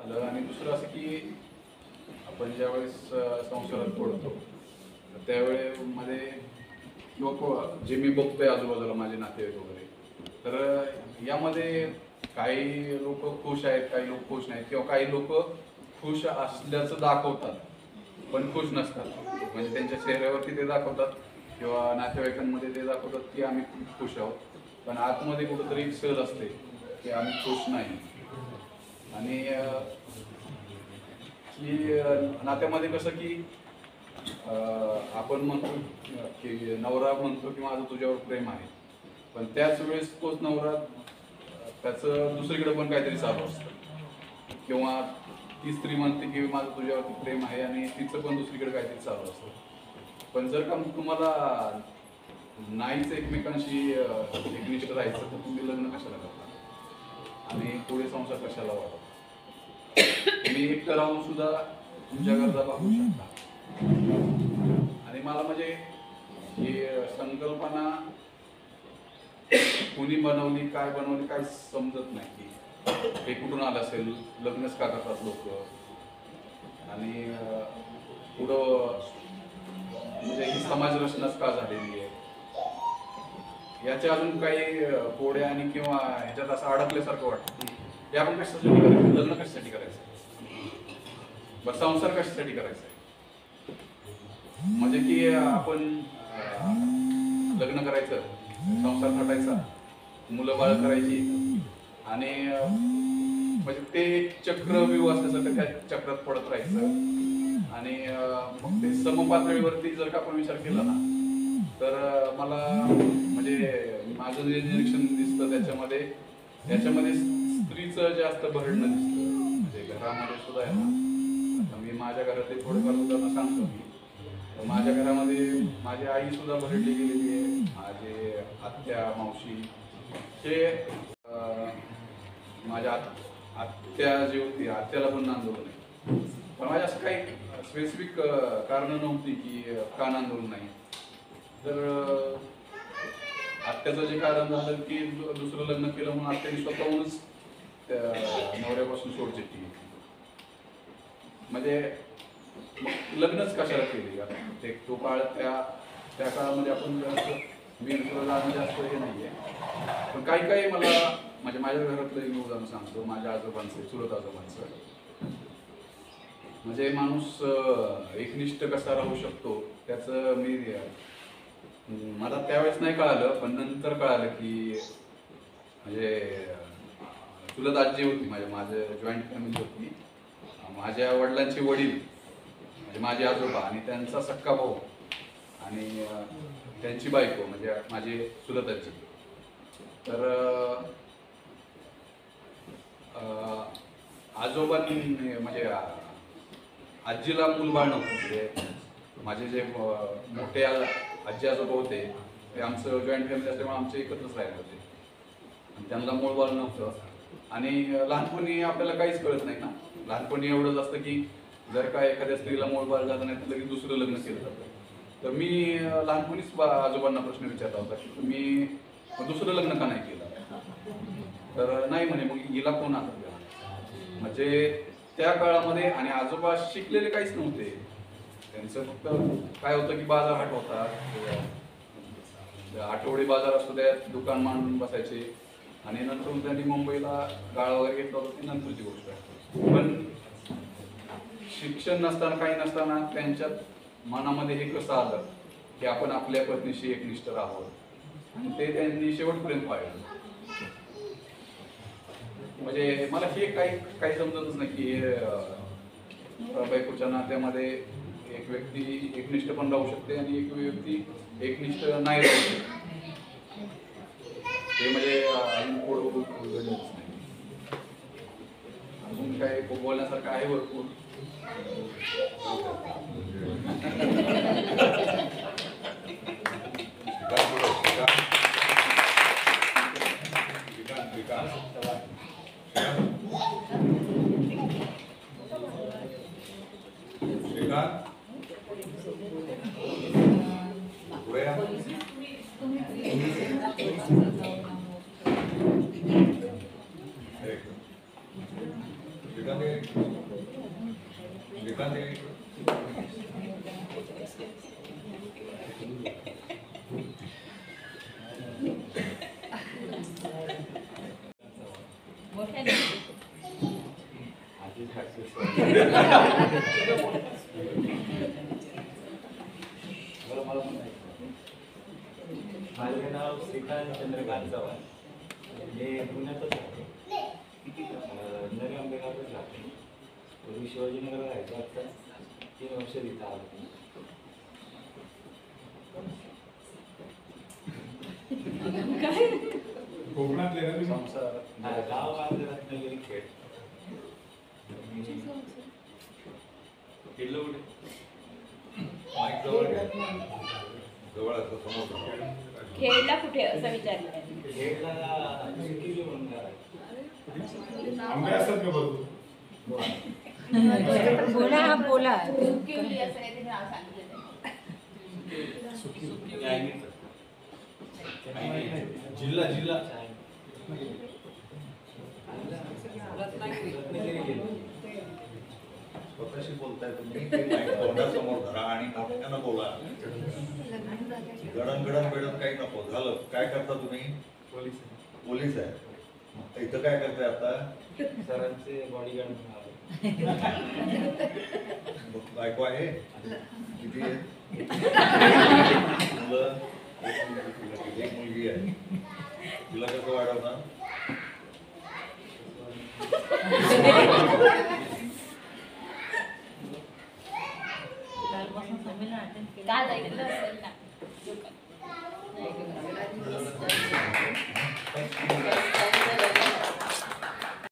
आलं. आणि दुसरं असं की आपण ज्यावेळेस संसारात पडतो त्यावेळेमध्ये किंवा जे मी बघतोय आजूबाजूला माझे नातेवाईक वगैरे, तर यामध्ये काही लोक खुश आहेत, काही लोक खुश नाहीत, किंवा काही लोक खुश असल्याचं दाखवतात पण खुश नसतात. म्हणजे त्यांच्या चेहऱ्यावरती ते दाखवतात किंवा नातेवाईकांमध्ये ते दाखवतात की आम्ही खूप खुश आहोत, पण आतमध्ये कुठंतरी एक सहज असते की आम्ही खुश नाही. आणि की नात्यामध्ये कसं की आपण म्हणतो की नवरा म्हणतो की माझं तुझ्यावर प्रेम आहे, पण त्याच वेळेस तोच नवरा त्याचं दुसरीकडे पण काहीतरी चालू असतं, किंवा ती स्त्री म्हणते की माझं तुझ्यावरती प्रेम आहे आणि तिचं पण दुसरीकडे काहीतरी चालू असतं. पण जर का तुम्हाला नाहीच एकमेकांशी एकनिष्ठ राहायचं तर तुम्ही लग्न कशाला करता आणि पुढे संसार कशाला वाढवता? तुम्ही एकटं राहून सुद्धा तुमच्या गरजा भागवू शकता. आणि मला म्हणजे ही संकल्पना कुणी बनवली, काय बनवली, काय समजत नाही की हे कुठून आलं असेल. लग्नच का करतात लोक, आणि पुढं म्हणजे ही समाज रचनाच का झालेली आहे याच्या अजून काही कोड्या आणि किंवा ह्याच्यात असं अडकल्यासारखं वाटतं की आपण कशासाठी करायचं, लग्न कशासाठी करायचं, बरं संसार कशासाठी करायचा. म्हणजे की आपण लग्न करायचं, संसार थाटायचा, मुलं बाळ करायची, आणि म्हणजे ते चक्रव्यूह असल्यासारखं त्या चक्रात पडत राहायचं. आणि मग ते समपातळीवरती जर का आपण विचार केला ना, तर मला म्हणजे माझं जे निरीक्षण दिसतं त्याच्यामध्ये स्त्रीचं जास्त भरडणं दिसतं. म्हणजे घरामध्ये सुद्धा आहे ना, आता मी माझ्या घरातले थोडेफार उदाहरणं सांगतो की माझ्या घरामध्ये माझी आई सुद्धा भरडली गेलेली आहे, माझे आत्या मावशी हे माझ्या आत्या जी होती, आत्याला पण आंदोलन आहे, पण माझ्या असं काही स्पेसिफिक कारणं नव्हती की का आंदोलन नाही. तर आत्याचं जे कारण झालं की दुसरं लग्न केलं म्हणून आत्याने स्वतःहूनच नवऱ्यापासून सोडचिठ्ठी घेतली. म्हणजे लग्नच कशाला केली ते तो काळ, त्या काळामध्ये आपण वीर जाणं जास्त हे नाहीये. पण काही काही मला म्हणजे माझ्या घरातलं एक उदाहरण सांगतो, माझ्या आजोबांचं, चुलत आजोबांचं. म्हणजे माणूस एकनिष्ठ कसा राहू शकतो त्याचं मला त्यावेळेस नाही कळालं, पण नंतर कळालं की म्हणजे चुलत आजी होती, माझं जॉईंट फॅमिली होती. माझ्या वडिलांचे वडील म्हणजे माझे आजोबा आणि त्यांचा सक्का भाऊ आणि त्यांची बायको म्हणजे माझी चुलत आजी. तर आजोबांनी म्हणजे आजीला मूलबाळ नव्हतं. म्हणजे माझे जे मोठे आजी आजोबा होते ते आमचं जॉईंट फॅमिली असल्यामुळे आमचे एकत्रच राहिले होते आणि त्यांना मूलबाळ नव्हतं. आणि लहानपणी आपल्याला काहीच कळत नाही ना, लहानपणी एवढंच असतं की जर का एखाद्या स्त्रीला मूलबाळ झालं नाही तर लगेच दुसरं लग्न केलं जातं. तर मी लहानपणीच आजोबांना प्रश्न विचारला होता की तुम्ही दुसरं लग्न का नाही केलं, तर नाही म्हणे मग हिला कोण आता द्या. म्हणजे त्या काळामध्ये आणि आजोबा शिकलेले काहीच नव्हते, त्यांचं फक्त काय होतं की बाजार हाट होता, आठवडी बाजार असतो त्यात दुकान मांडून बसायचे आणि नंतर त्यांनी मुंबईला गाळा वगैरे घेतला होता ती नंतरची गोष्ट आहे. पण शिक्षण नसताना काही नसताना त्यांच्यात मनामध्ये हे कसं आलं की आपण आपल्या पत्नीशी एकनिष्ठ राहावं आणि ते त्यांनी शेवटपर्यंत पाहिलं. म्हणजे मला हे काही समजतच नाही की बायकोच्या नात्यामध्ये एक व्यक्ती एकनिष्ठ पण राहू शकते आणि एक व्यक्ती एकनिष्ठ नाही राहू शकते. ते म्हणजे अजून पुढं अजून काय बोलण्यासारखं आहे भरपूर. माझे नाव श्रीकांत चंद्रकांत चव्हाण. हे पुण्यातच राहतो. नवी आंबेगावच राहतो. पूर्वी शिवाजीनगरला राहायचो. आता 3 वर्ष तिथं आलो. गाव माझं रत्नागिरी खेड. किल्लो खेळला कुठे असं विचारलं. खेडला सुकिली म्हणून गाव आहे. बोला हा बोला. जिल्हा जिल्हा स्वतःशी बोलताय तुम्ही. तोंडासमोर धरा आणि मोठ्यानं बोला. गडण गडण बेडण काही नको. झालं. काय करता तुम्ही? पोलीस आहे. इथं काय करताय आता? सरांचे बॉडीगार्ड बायको आहे? किती आहे? मुलं? एक मुलगी आहे. तिला कसं वाढवणार?